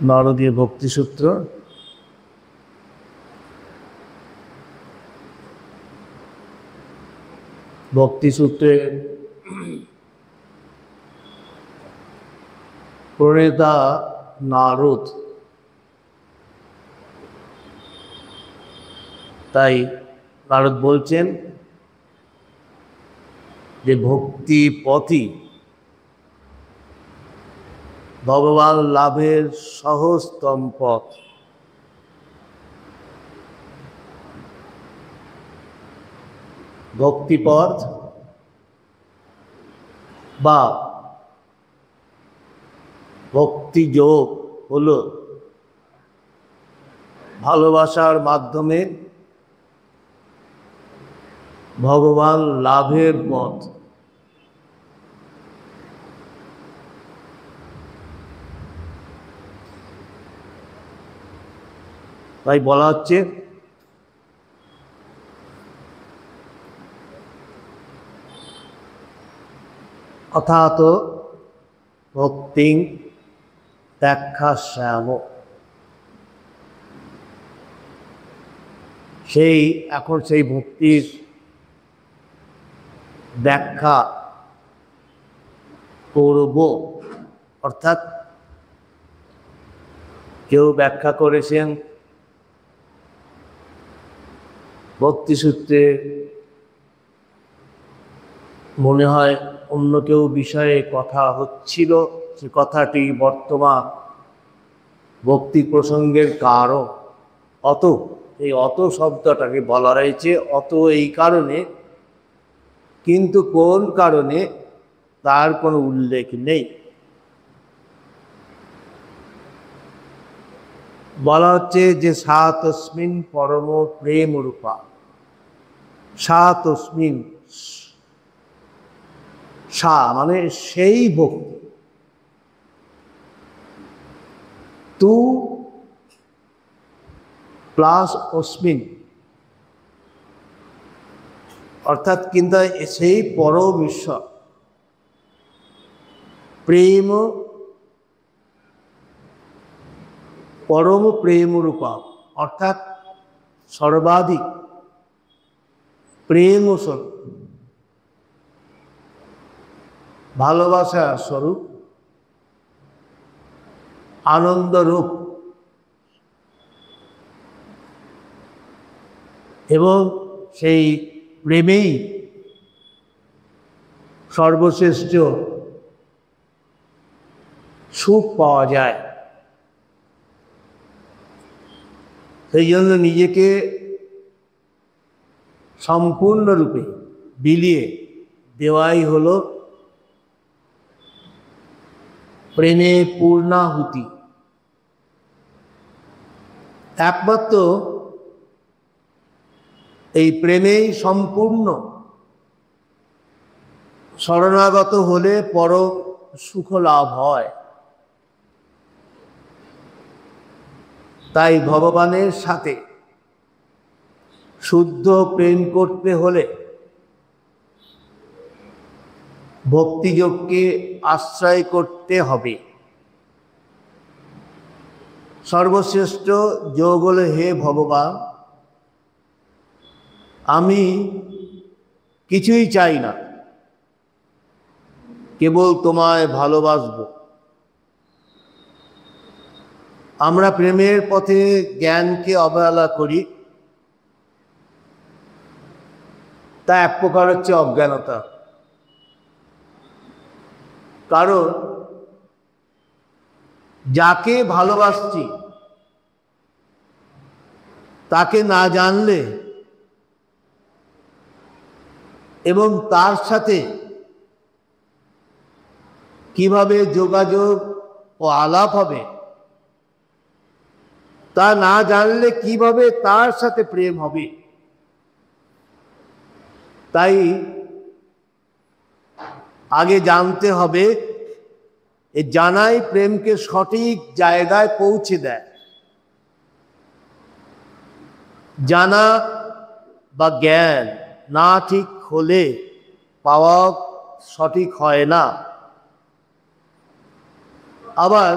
নারদীয় ভক্তিসূত্র। ভক্তিসূত্রে প্রণেতা নারদ, তাই নারদ বলছেন যে ভক্তি পথই ভগবান লাভের সহজতম পথ। ভক্তিপথ বা ভক্তিযোগ হলো ভালোবাসার মাধ্যমে ভগবান লাভের পথ। তাই বলা হচ্ছে অথাত ভক্তিং ব্যাখ্যাস্যাম। এখন সেই ভক্তির ব্যাখ্যা করব। অর্থাৎ কেউ ব্যাখ্যা করেছেন ভক্তিসূত্রে, মনে হয় অন্য কেউ বিষয়ে কথা হচ্ছিল, সে কথাটি বর্তমান ভক্তি প্রসঙ্গের কারণ। এই অত শব্দটাকে বলা হয়েছে অত এই কারণে, কিন্তু কোন কারণে তার কোনো উল্লেখ নেই। বলা হচ্ছে যে সা তস্মিন পরম প্রেম রূপা। সা তস্মিন, সা মানে সেই ভক্তি, তু প্লাস অস্মিন, অর্থাৎ কিন্তু সেই পরম ঈশ্বর প্রেম, পরম প্রেম রূপা, অর্থাৎ সর্বাধিক প্রেম স্বরূপ, ভালোবাসা স্বরূপ, আনন্দরূপ এবং সেই প্রেমেই সর্বশ্রেষ্ঠ সুখ পাওয়া যায়। সেই জন্য নিজেকে সম্পূর্ণরূপে বিলিয়ে দেওয়াই হলো প্রেমে পূর্ণাহুতি। একমাত্র এই প্রেমেই সম্পূর্ণ শরণাগত হলে পরম সুখ লাভ হয়। তাই ভগবানের সাথে শুদ্ধ প্রেম করতে হলে ভক্তিযোগকে আশ্রয় করতে হবে। সর্বশ্রেষ্ঠ যোগ হলো, হে ভগবান, আমি কিছুই চাই না, কেবল তোমায় ভালোবাসবো। আমরা প্রেমের পথে জ্ঞানকে অবহেলা করি, তা এক প্রকার হচ্ছে অজ্ঞানতা। কারণ যাকে ভালোবাসছি তাকে না জানলে এবং তার সাথে কিভাবে যোগাযোগ ও আলাপ হবে তা না জানলে কিভাবে তার সাথে প্রেম হবে। তাই আগে জানতে হবে, এ জানাই প্রেমকে সঠিক জায়গায় পৌঁছে দেয়। জানা বা জ্ঞান না ঠিক হলে পাওয়া সঠিক হয় না। আবার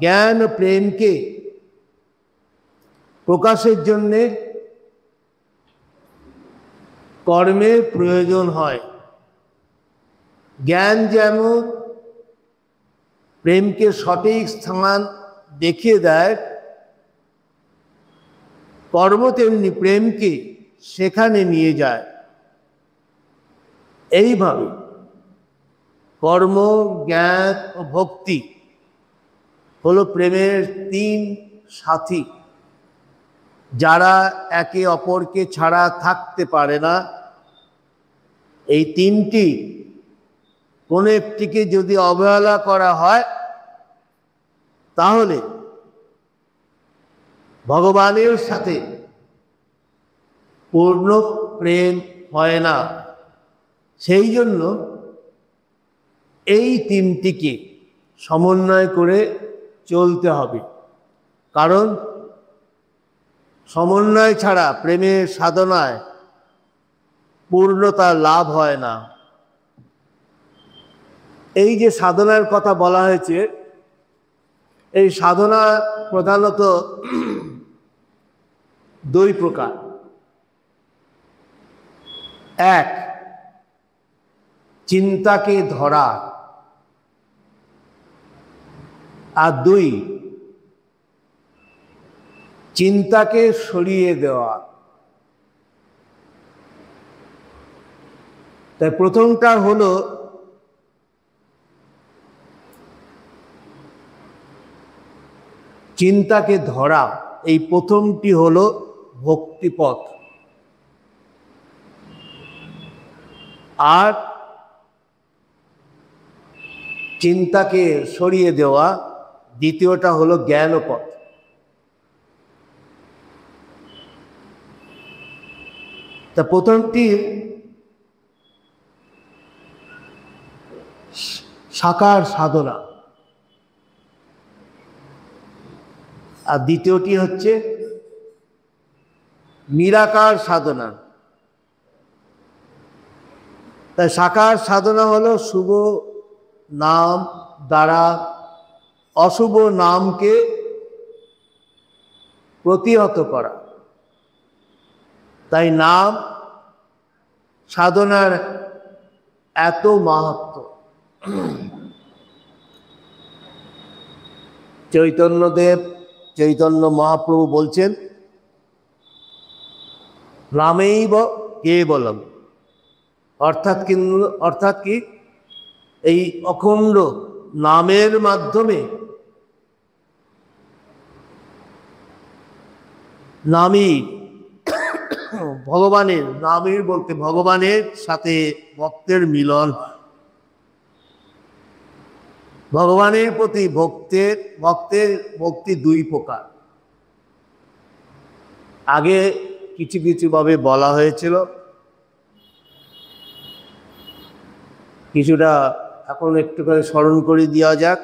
জ্ঞান প্রেমকে প্রকাশের জন্যে কর্মের প্রয়োজন হয়। জ্ঞান যেমন প্রেমকে সঠিক স্থান দেখিয়ে দেয়, কর্ম তেমনি প্রেমকে সেখানে নিয়ে যায়। এইভাবে কর্ম, জ্ঞান ও ভক্তি হলো প্রেমের তিন সাথী, যারা একে অপরকে ছাড়া থাকতে পারে না। এই তিনটি কোনো একটিকে যদি অবহেলা করা হয় তাহলে ভগবানের সাথে পূর্ণ প্রেম হয় না। সেই জন্য এই তিনটিকে সমন্বয় করে চলতে হবে, কারণ সমন্বয় ছাড়া প্রেমের সাধনায় পূর্ণতা লাভ হয় না। এই যে সাধনার কথা বলা হয়েছে, এই সাধনা প্রধানত দুই প্রকার। এক, চিন্তাকে ধরা, আর দুই, চিন্তাকে সরিয়ে দেওয়া। তাই প্রথমটা হলো চিন্তাকে ধরা, এই প্রথমটি হলো ভক্তিপথ। আর চিন্তাকে সরিয়ে দেওয়া দ্বিতীয়টা হলো জ্ঞানপথ। তা প্রথমটি সাকার সাধনা, আর দ্বিতীয়টি হচ্ছে নিরাকার সাধনা। তাই সাকার সাধনা হলো শুভ নাম দ্বারা অশুভ নামকে প্রতিহত করা। তাই নাম সাধনার এত মাহাত্ম্য। চৈতন্য মহাপ্রভু বলছেন, নামেইব কেবলম, অর্থাৎ কি, এই অখণ্ড নামের মাধ্যমে নামই ভগবানের, নামের বলতে ভগবানের সাথে ভক্তের মিলন। ভগবানের প্রতি ভক্তের ভক্তি দুই প্রকার। আগে কিছু কিছু ভাবে বলা হয়েছিল, কিছুটা এখন একটু করে স্মরণ করে দেওয়া যাক।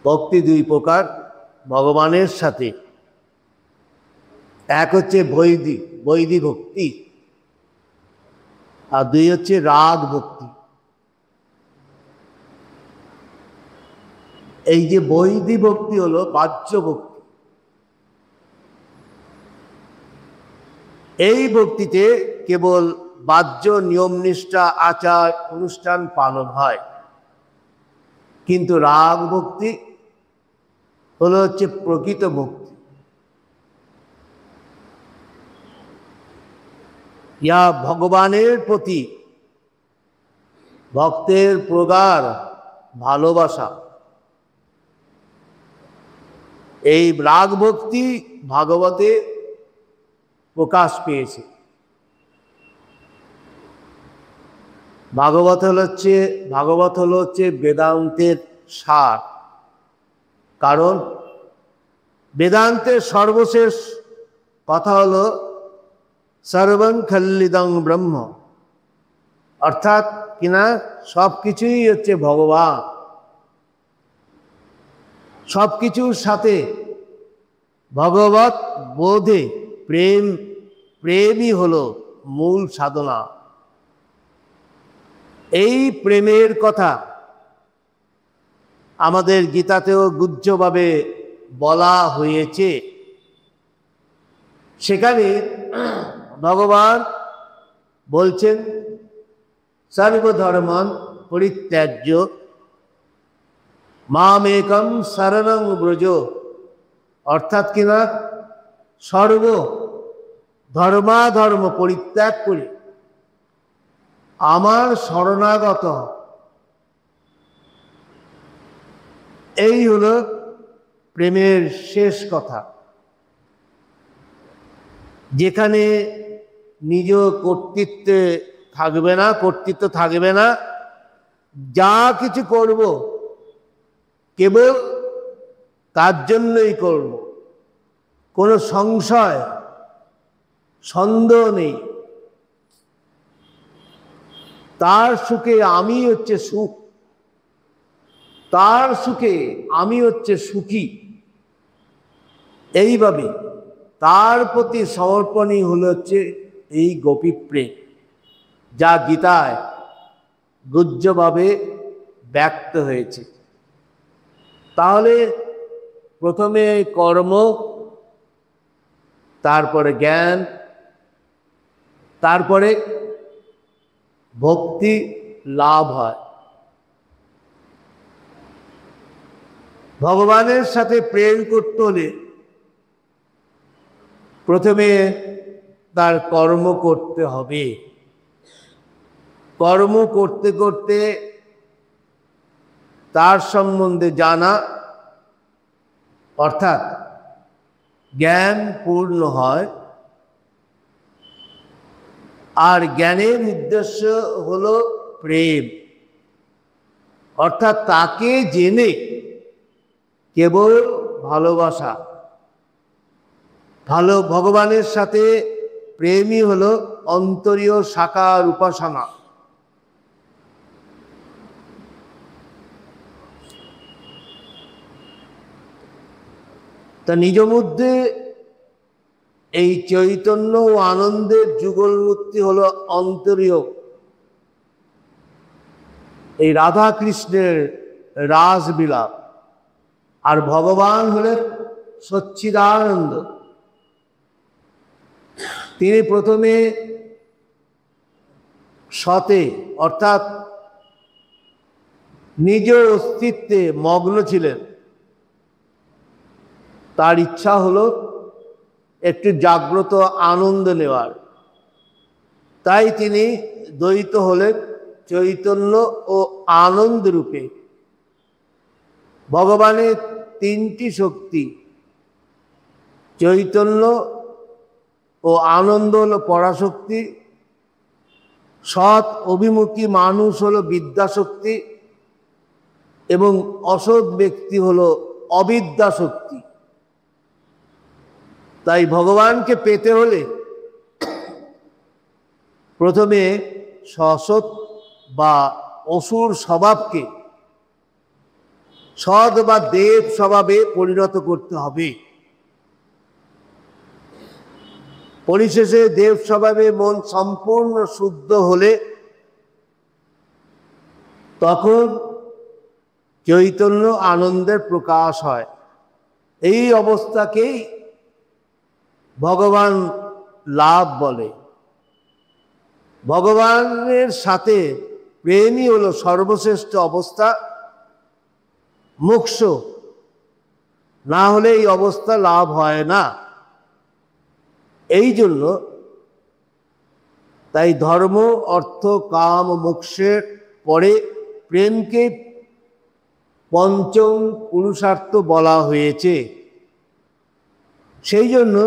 ভক্তি দুই প্রকার ভগবানের সাথে। এক হচ্ছে বৈদিক ভক্তি, আর দুই হচ্ছে রাগ ভক্তি। এই যে বৈদিক ভক্তি হলো বাহ্য ভক্তি। এই ভক্তিতে কেবল বাহ্য নিয়ম নিষ্ঠা আচার অনুষ্ঠান পালন হয়, কিন্তু রাগ ভক্তি হলো হচ্ছে প্রকৃত ভক্তি। ইয়া ভগবানের প্রতি ভক্তের প্রগাঢ় ভালোবাসা। এই রাগ ভক্তি ভাগবতে প্রকাশ পেয়েছে। ভাগবত হলো হচ্ছে বেদান্তের সার। কারণ বেদান্তের সর্বশেষ কথা হলো সর্বং খল্লিদং ব্রহ্ম, অর্থাৎ কিনা সব কিছুই হচ্ছে ভগবান। সব কিছুর সাথে ভগবত বোধে প্রেমই হলো মূল সাধনা। এই প্রেমের কথা আমাদের গীতাতেও গুহ্যভাবে বলা হয়েছে। সেখানে ভগবান বলছেন সর্বধর্মান পরিত্যাজ্য মামেকম শরণং ব্রজ, অর্থাৎ কিনা সর্ব ধর্মাধর্ম পরিত্যাগ করে আমার শরণাগত। এই হলো প্রেমের শেষ কথা, যেখানে নিজ কর্তৃত্ব থাকবে না, যা কিছু করব কেবল তার জন্যই করব, কোনো সংশয় সন্দেহ নেই। তার সুখে আমি হচ্ছে সুখ, তার সুখে আমি হচ্ছে সুখী। এইভাবে তার প্রতি সমর্পণই হচ্ছে এই গোপী প্রেম, যা গীতায় গুহ্যভাবে ব্যক্ত হয়েছে। তাহলে প্রথমে কর্ম, তারপরে জ্ঞান, তারপরে ভক্তি লাভ হয়। ভগবানের সাথে প্রেম করতে হলে প্রথমে তার কর্ম করতে হবে। কর্ম করতে করতে তার সম্বন্ধে জানা, অর্থাৎ জ্ঞান পূর্ণ হয়। আর জ্ঞানের উদ্দেশ্য হলো প্রেম, অর্থাৎ তাকে জেনে কেবল ভালোবাসা। ভগবানের সাথে প্রেমই হলো অন্তরীয় সাকার উপাসনা। তা নিজ মধ্যে এই চৈতন্য ও আনন্দের যুগল মূর্তি হলো অন্তরীয় এই রাধা কৃষ্ণের রাসবিলাপ, আর ভগবান হলেন সচ্চিদানন্দ। তিনি প্রথমে সতে, অর্থাৎ নিজ অস্তিত্বে মগ্ন ছিলেন। তার ইচ্ছা হলো একটি জাগ্রত আনন্দ নেওয়ার, তাই তিনি দ্বৈত হলেন চৈতন্য ও আনন্দ রূপে। ভগবানের তিনটি শক্তি, চৈতন্য ও আনন্দ হলো পরাশক্তি, সৎ অভিমুখী মানুষ হলো বিদ্যাশক্তি, এবং অসৎ ব্যক্তি হলো অবিদ্যাশক্তি। তাই ভগবানকে পেতে হলে প্রথমে সৎ বা অসুর স্বভাবকে সৎ বা দেব স্বভাবে পরিণত করতে হবে। পরিশেষে দেব স্বভাবে মন সম্পূর্ণ শুদ্ধ হলে তখন চৈতন্য আনন্দের প্রকাশ হয়। এই অবস্থাকেই ভগবান লাভ বলে। ভগবানের সাথে প্রেমই হলো সর্বশ্রেষ্ঠ অবস্থা, মোক্ষ। না হলে এই অবস্থা লাভ হয় না। এই জন্য তাই ধর্ম, অর্থ, কাম, মোক্ষের পরে প্রেমকে পঞ্চম পুরুষার্থ বলা হয়েছে। সেই জন্য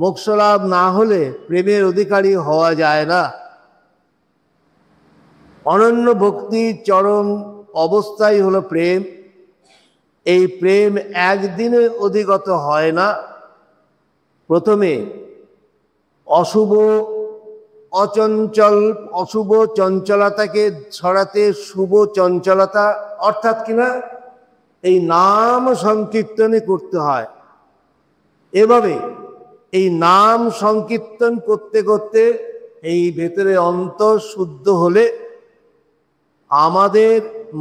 মোক্ষ লাভ না হলে প্রেমের অধিকারী হওয়া যায় না। অনন্য ভক্তির চরম অবস্থাই হলো প্রেম। এই প্রেম একদিনে অধিগত হয় না। প্রথমে অশুভ চঞ্চলতাকে ছড়াতে শুভ চঞ্চলতা, অর্থাৎ কিনা এই নাম সংকীর্তনে করতে হয়। এভাবে এই নাম সংকীর্তন করতে করতে এই ভেতরে অন্তর শুদ্ধ হলে আমাদের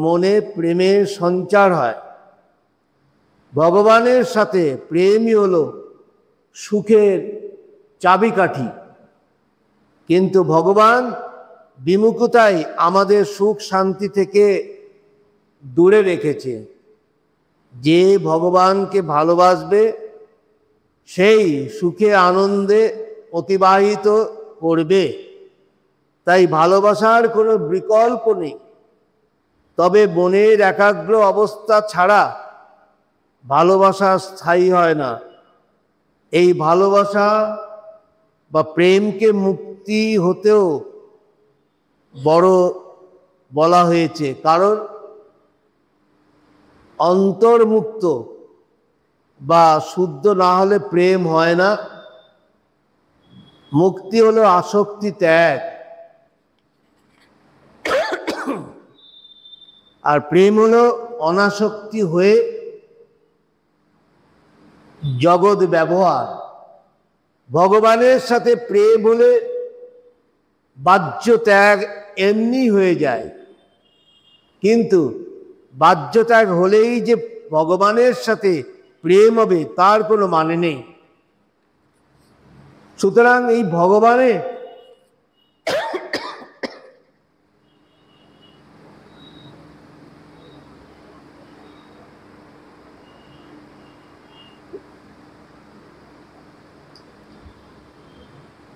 মনে প্রেমের সঞ্চার হয়। ভগবানের সাথে প্রেমই হলো সুখের চাবিকাঠি। কিন্তু ভগবান বিমুখতাই আমাদের সুখ শান্তি থেকে দূরে রেখেছে। যে ভগবানকে ভালোবাসবে সেই সুখে আনন্দে অতিবাহিত করবে। তাই ভালোবাসার কোনো বিকল্প নেই। তবে মনের একাগ্র অবস্থা ছাড়া ভালোবাসা স্থায়ী হয় না। এই ভালোবাসা বা প্রেমকে মুক্তি হতেও বড় বলা হয়েছে, কারণ অন্তর্মুক্ত বা শুদ্ধ না হলে প্রেম হয় না। মুক্তি হলো আসক্তি ত্যাগ, আর প্রেম হলো অনাসক্তি হয়ে জগৎ ব্যবহার। ভগবানের সাথে প্রেম হলে বাহ্য ত্যাগ এমনি হয়ে যায়, কিন্তু বাহ্য ত্যাগ হলেই যে ভগবানের সাথে প্রেম হবে তার কোনো মানে নেই। সুতরাং এই ভগবানের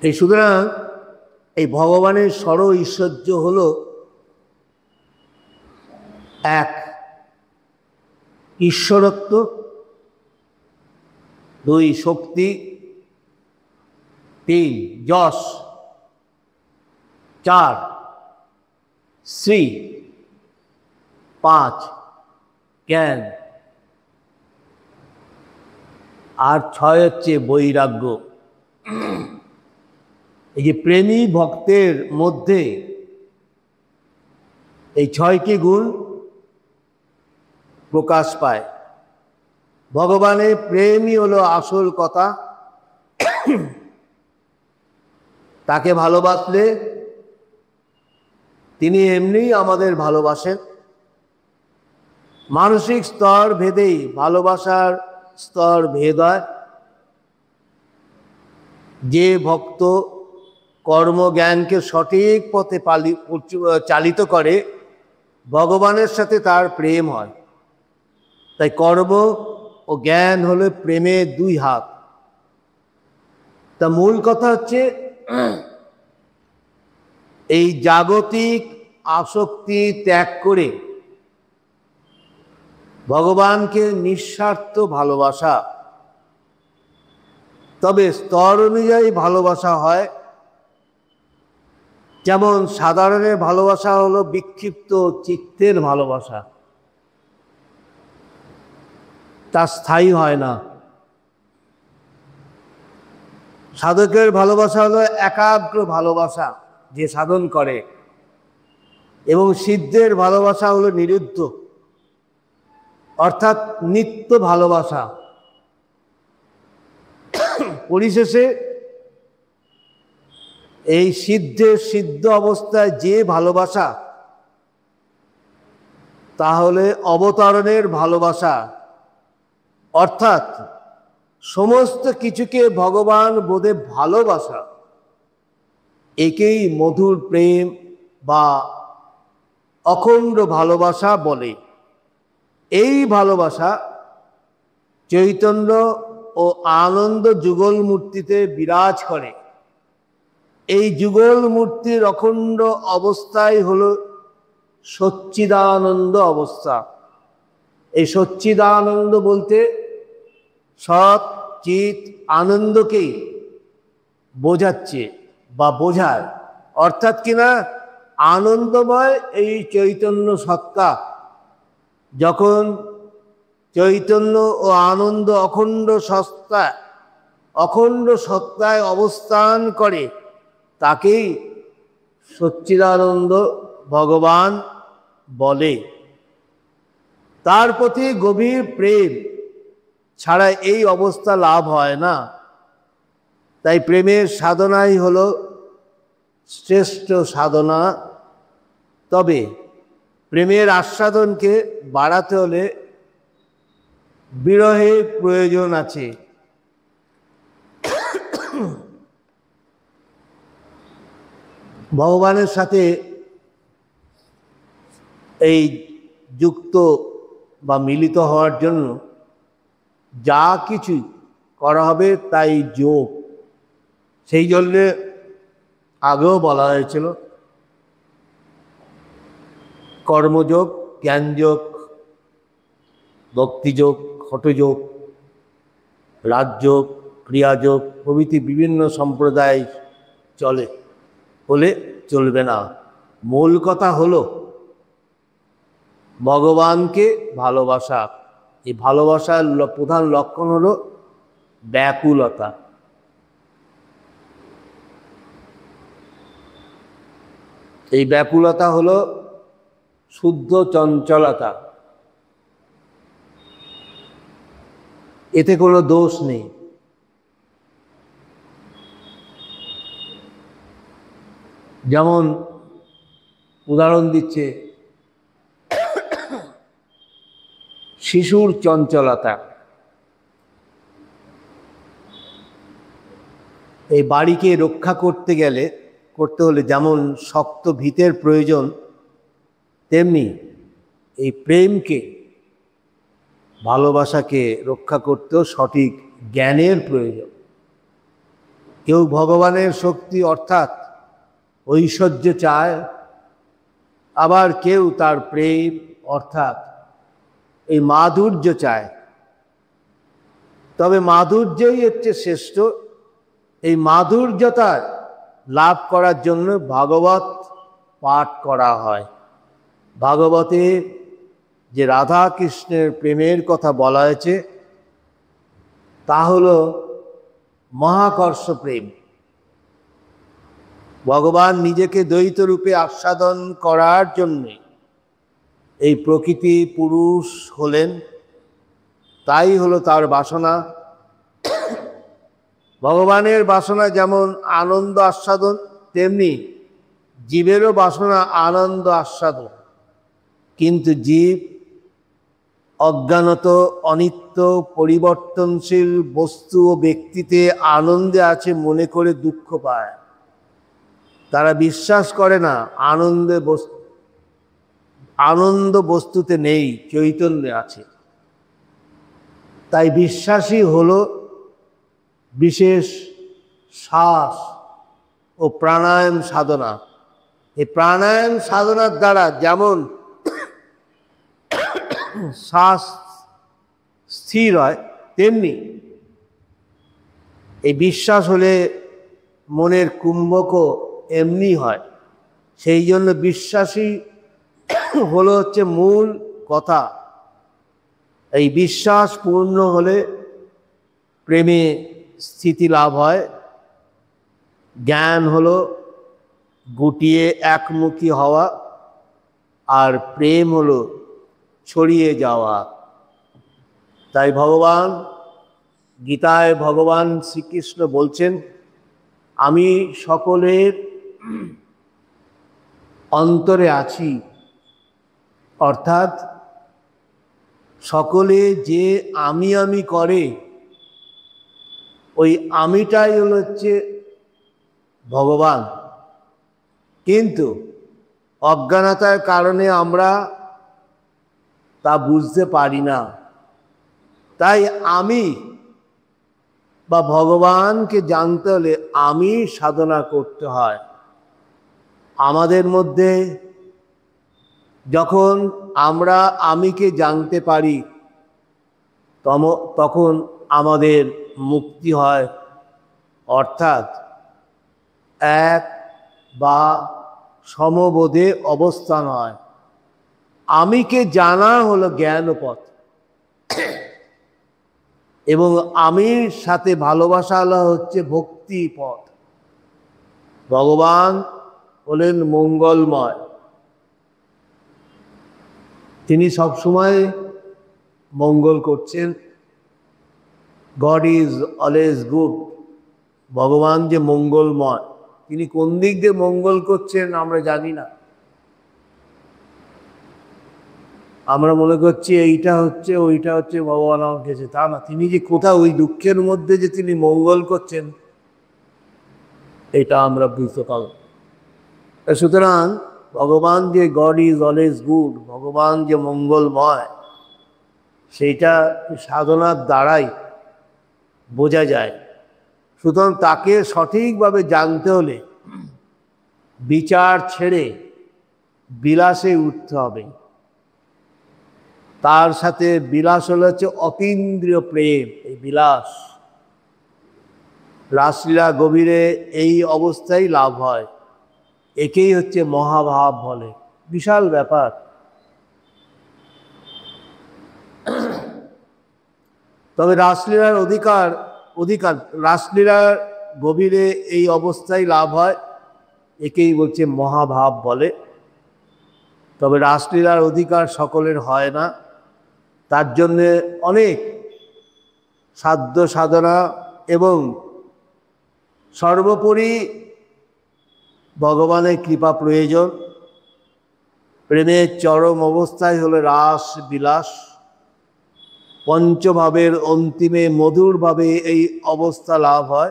সুতরাং এই ভগবানের স্বর ঐশ্বর্য হল এক, ঈশ্বরত্ব; দুই, শক্তি; তিন, যশ; চার, শ্রী; পাঁচ, জ্ঞান; আর ছয় হচ্ছে বৈরাগ্য। এই যে প্রেমী ভক্তের মধ্যে এই ছয়টি গুণ প্রকাশ পায়। ভগবানের প্রেমই হলো আসল কথা। তাকে ভালোবাসলে তিনি এমনিই আমাদের ভালোবাসেন। মানসিক স্তর ভেদেই ভালোবাসার স্তর ভেদ হয়। যে ভক্ত কর্মজ্ঞানকে সঠিক পথে চালিত করে, ভগবানের সাথে তার প্রেম হয়। তাই কর্ম ও জ্ঞান হলো প্রেমের দুই হাত। তা মূল কথা হচ্ছে এই জাগতিক আসক্তি ত্যাগ করে ভগবানকে নিঃস্বার্থ ভালোবাসা। তবে স্তর অনুযায়ী ভালোবাসা হয়। যেমন সাধারণের ভালোবাসা হলো বিক্ষিপ্ত চিত্তের ভালোবাসা, তা স্থায়ী হয় না। সাধকের ভালোবাসা হলো একাগ্র ভালোবাসা, যে সাধন করে। এবং সিদ্ধের ভালোবাসা হলো নিরুদ্ধ, অর্থাৎ নিত্য ভালোবাসা। পরিশেষে এই সিদ্ধ অবস্থায় যে ভালোবাসা, তাহলে অবতারণের ভালোবাসা, অর্থাৎ সমস্ত কিছুকে ভগবান বোধে ভালোবাসা। একেই মধুর প্রেম বা অখণ্ড ভালোবাসা বলে। এই ভালোবাসা চৈতন্য ও আনন্দ যুগল মূর্তিতে বিরাজ করে। এই যুগল মূর্তির অখণ্ড অবস্থাই হলো সচ্চিদানন্দ অবস্থা। এই সচ্চিদানন্দ বলতে সৎ চিৎ আনন্দকেই বোঝাচ্ছে বা বোঝায়। অর্থাৎ কিনা আনন্দময় এই চৈতন্য সত্তা যখন চৈতন্য ও আনন্দ অখণ্ড সত্তায় অবস্থান করে, তাকেই সচ্চিদানন্দ ভগবান বলে। তার প্রতি গভীর প্রেম ছাড়া এই অবস্থা লাভ হয় না। তাই প্রেমের সাধনাই হলো শ্রেষ্ঠ সাধনা। তবে প্রেমের আস্বাদনকে বাড়াতে হলে বিরহের প্রয়োজন আছে। ভগবানের সাথে এই যুক্ত বা মিলিত হওয়ার জন্য যা কিছু করা হবে তাই যোগ। সেই জন্যে আগেও বলা হয়েছিল কর্মযোগ, জ্ঞানযোগ, ভক্তিযোগ, হঠযোগ, রাজযোগ, ক্রিয়াযোগ প্রভৃতি বিভিন্ন সম্প্রদায় চলে, বলে চলবে না। মূল কথা হলো ভগবানকে ভালোবাসা। এই ভালোবাসার প্রধান লক্ষণ হলো ব্যাকুলতা। এই ব্যাকুলতা হলো শুদ্ধ চঞ্চলতা, এতে কোনো দোষ নেই। যেমন উদাহরণ দিচ্ছে শিশুর চঞ্চলতা। এই বাড়িকে রক্ষা করতে হলে যেমন শক্ত ভিতের প্রয়োজন, তেমনি এই প্রেমকে, ভালোবাসাকে রক্ষা করতেও সঠিক জ্ঞানের প্রয়োজন। কেউ ভগবানের শক্তি অর্থাৎ ঐশ্বর্য চায়, আবার কেউ তার প্রেম অর্থাৎ এই মাধুর্য চায়। তবে মাধুর্যই হচ্ছে শ্রেষ্ঠ। এই মাধুর্যতা লাভ করার জন্য ভাগবত পাঠ করা হয়। ভাগবতে যে রাধা কৃষ্ণের প্রেমের কথা বলা হয়েছে তা হল মহাকর্ষ প্রেম। ভগবান নিজেকে দ্বৈত রূপে আস্বাদন করার জন্যে এই প্রকৃতি পুরুষ হলেন, তাই হলো তার বাসনা। ভগবানের বাসনা যেমন আনন্দ আস্বাদন, তেমনি জীবেরও বাসনা আনন্দ আস্বাদন। কিন্তু জীব অজ্ঞানত, অনিত্য, পরিবর্তনশীল বস্তু ও ব্যক্তিতে আনন্দে আছে মনে করে দুঃখ পায়। তারা বিশ্বাস করে না আনন্দ বস্তুতে নেই, চৈতন্যে আছে। তাই বিশ্বাসই হলো বিশেষ শ্বাস ও প্রাণায়াম সাধনা। এই প্রাণায়াম সাধনার দ্বারা যেমন শ্বাস স্থির হয়, তেমনি এই বিশ্বাস হলে মনের কুম্ভকও এমনি হয়। সেই জন্য বিশ্বাসই হলো হচ্ছে মূল কথা। এই বিশ্বাস পূর্ণ হলে প্রেমে স্থিতি লাভ হয়। জ্ঞান হলো গুটিয়ে একমুখী হওয়া, আর প্রেম হলো ছড়িয়ে যাওয়া। তাই গীতায় ভগবান শ্রীকৃষ্ণ বলছেন, আমি সকলের অন্তরে আছি। অর্থাৎ সকলে যে আমি করে, ওই আমিটাই হচ্ছে ভগবান। কিন্তু অজ্ঞানতার কারণে আমরা তা বুঝতে পারি না। তাই আমি বা ভগবানকে জানতে হলে আমি সাধনা করতে হয়। আমাদের মধ্যে যখন আমরা আমিকে জানতে পারি, তখন আমাদের মুক্তি হয়। অর্থাৎ এক বা সমবোধে অবস্থান হয়। আমিকে জানা হলো জ্ঞানপথ, এবং আমির সাথে ভালোবাসা হচ্ছে ভক্তি পথ। ভগবান হলেন মঙ্গলময়, তিনি সবসময় মঙ্গল করছেন। God is always good. ভগবান যে মঙ্গলময়, তিনি কোন দিক দিয়ে মঙ্গল করছেন আমরা জানি না। আমরা মনে করছি এইটা হচ্ছে ওইটা হচ্ছে, ভগবান আমাকে গেছে, তা না। তিনি যে কোথাও ওই দুঃখের মধ্যে যে তিনি মঙ্গল করছেন, এটা আমরা বুঝতে পারব। সুতরাং ভগবান যে গড ইজ অলওয়েজ গুড, ভগবান যে মঙ্গলময়, সেইটা সাধনার দ্বারাই বোঝা যায়। সুতরাং তাকে সঠিকভাবে জানতে হলে বিচার ছেড়ে বিলাসে উঠতে হবে। তার সাথে বিলাস হলো হচ্ছে অতীন্দ্রিয় প্রেম। এই বিলাস রাসলীলা গভীরে এই অবস্থায় লাভ হয়। একেই হচ্ছে মহাভাব বলে। বিশাল ব্যাপার। তবে রাসলীলার অধিকার রাসলীলার গভীরে এই অবস্থায় লাভ হয়, একেই বলছে মহাভাব বলে। তবে রাসলীলার অধিকার সকলের হয় না। তার জন্যে অনেক সাধ্য সাধনা এবং সর্বোপরি ভগবানের কৃপা প্রয়োজন। প্রেমের চরম অবস্থায় হলো রাস বিলাস। পঞ্চভাবের অন্তিমে মধুরভাবে এই অবস্থা লাভ হয়।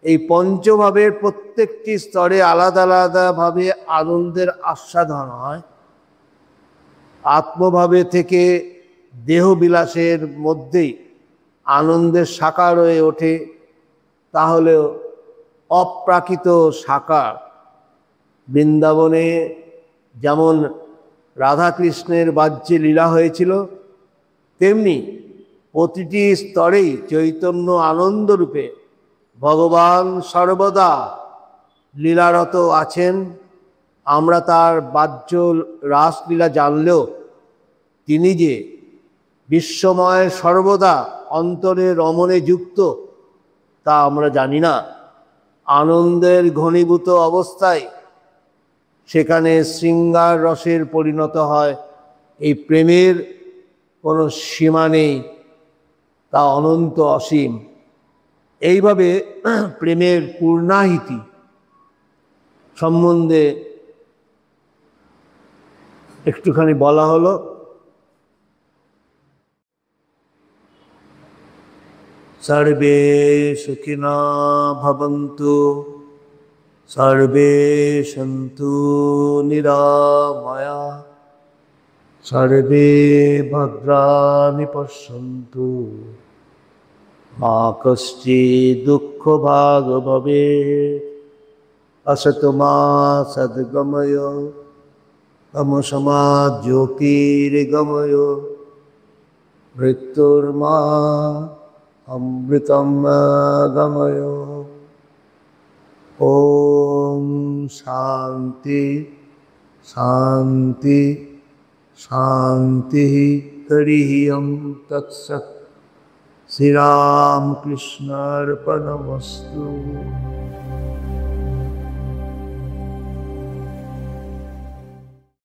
এই পঞ্চভাবের প্রত্যেকটি স্তরে আলাদা আলাদাভাবে আনন্দের আস্বাদন হয়। আত্মভাবে থেকে দেহবিলাসের মধ্যেই আনন্দের সাকার হয়ে ওঠে, তাহলেও অপ্রাকৃত সাকার। বৃন্দাবনে যেমন রাধাকৃষ্ণের বাহ্যে লীলা হয়েছিল, তেমনি প্রতিটি স্তরেই চৈতন্য আনন্দরূপে ভগবান সর্বদা লীলারত আছেন। আমরা তার বাহ্য রাসলীলা জানলেও তিনি যে বিশ্বময় সর্বদা অন্তরে রমণে যুক্ত, তা আমরা জানি না। আনন্দের ঘনীভূত অবস্থায় সেখানে শৃঙ্গার রসের পরিণত হয়। এই প্রেমের কোনো সীমা নেই, তা অনন্ত অসীম। এইভাবে প্রেমের পূর্ণাহিতি সম্বন্ধে একটুখানি বলা হলো। সর্বে সুখিনো ভবন্তু, সর্বে সন্তু নিরাময়া, সর্বে ভদ্রাণি পশ্যন্তু, মা কশ্চিৎ দুঃখভাগ ভবেৎ। असतो मा सद्गमय, तमसो ज्योतिर्गमय, मृत्युर्मा अमृतं गमय। ओम शांति शांति शांति। हरि ओम तत्सत्। श्री राम कृष्णार्पणमस्तु।